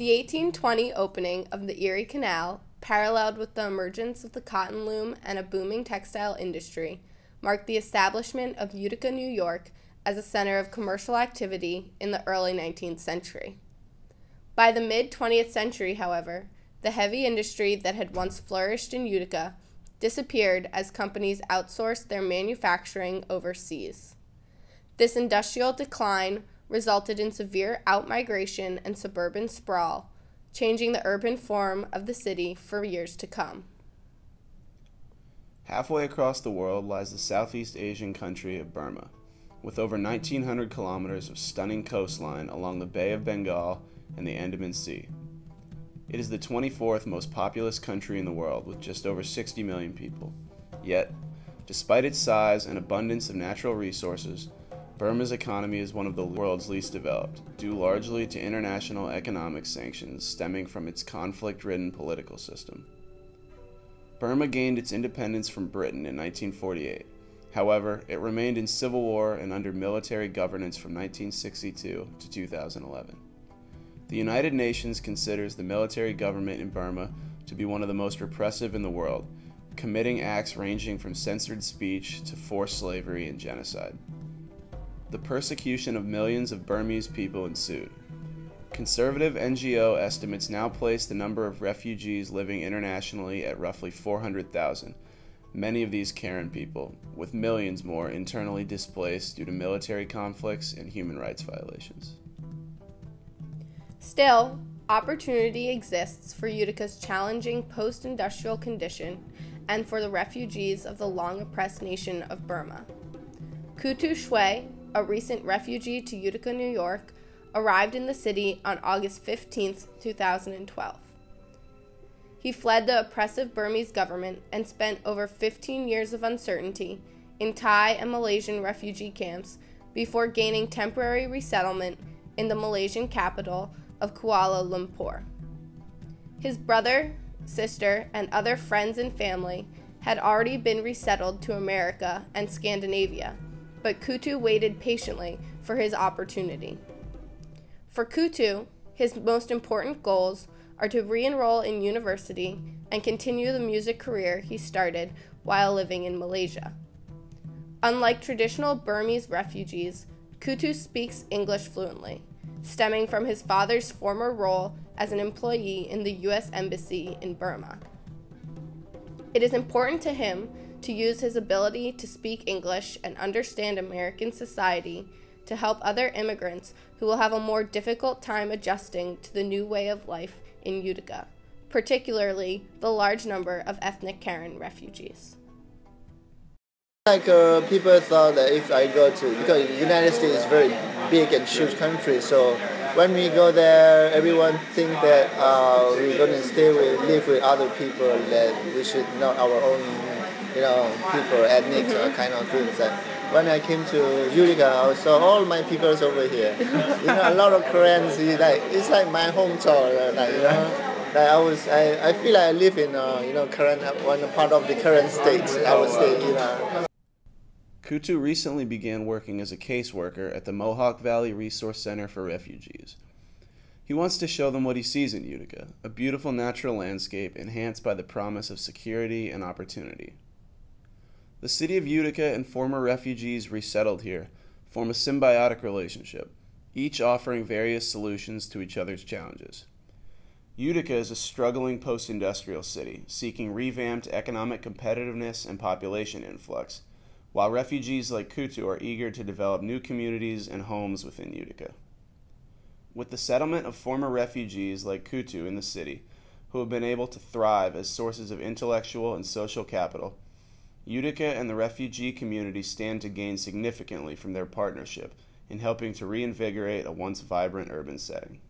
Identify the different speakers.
Speaker 1: The 1820 opening of the Erie Canal, paralleled with the emergence of the cotton loom and a booming textile industry, marked the establishment of Utica, New York, as a center of commercial activity in the early 19th century. By the mid-20th century, however, the heavy industry that had once flourished in Utica disappeared as companies outsourced their manufacturing overseas. This industrial decline resulted in severe outmigration and suburban sprawl, changing the urban form of the city for years to come.
Speaker 2: Halfway across the world lies the Southeast Asian country of Burma, with over 1,900 kilometers of stunning coastline along the Bay of Bengal and the Andaman Sea. It is the 24th most populous country in the world, with just over 60 million people. Yet, despite its size and abundance of natural resources, Burma's economy is one of the world's least developed, due largely to international economic sanctions stemming from its conflict-ridden political system. Burma gained its independence from Britain in 1948. However, it remained in civil war and under military governance from 1962 to 2011. The United Nations considers the military government in Burma to be one of the most repressive in the world, committing acts ranging from censored speech to forced slavery and genocide. The persecution of millions of Burmese people ensued. Conservative NGO estimates now place the number of refugees living internationally at roughly 400,000, many of these Karen people, with millions more internally displaced due to military conflicts and human rights violations.
Speaker 1: Still, opportunity exists for Utica's challenging post-industrial condition and for the refugees of the long-oppressed nation of Burma. Kutu Shwe, a recent refugee to Utica, New York, arrived in the city on August 15, 2012. He fled the oppressive Burmese government and spent over 15 years of uncertainty in Thai and Malaysian refugee camps before gaining temporary resettlement in the Malaysian capital of Kuala Lumpur. His brother, sister, and other friends and family had already been resettled to America and Scandinavia, but Kutu waited patiently for his opportunity. For Kutu, his most important goals are to re-enroll in university and continue the music career he started while living in Malaysia. Unlike traditional Burmese refugees, Kutu speaks English fluently, stemming from his father's former role as an employee in the U.S. Embassy in Burma. It is important to him to use his ability to speak English and understand American society to help other immigrants who will have a more difficult time adjusting to the new way of life in Utica, particularly the large number of ethnic Karen refugees.
Speaker 3: People thought that if I go to, because the United States is very big and huge country, so when we go there, everyone think that we're going to live with other people, that we should know our own, people, ethnic kind of things. And when I came to Utica, I saw all my peoples over here. A lot of Koreans. It's like my hometown. I feel like I live in current one part of the current state. I would say.
Speaker 2: Kutu recently began working as a caseworker at the Mohawk Valley Resource Center for Refugees. He wants to show them what he sees in Utica, a beautiful natural landscape enhanced by the promise of security and opportunity. The city of Utica and former refugees resettled here form a symbiotic relationship, each offering various solutions to each other's challenges. Utica is a struggling post-industrial city, seeking revamped economic competitiveness and population influx, while refugees like Kutu are eager to develop new communities and homes within Utica. With the settlement of former refugees like Kutu in the city, who have been able to thrive as sources of intellectual and social capital, Utica and the refugee community stand to gain significantly from their partnership in helping to reinvigorate a once vibrant urban setting.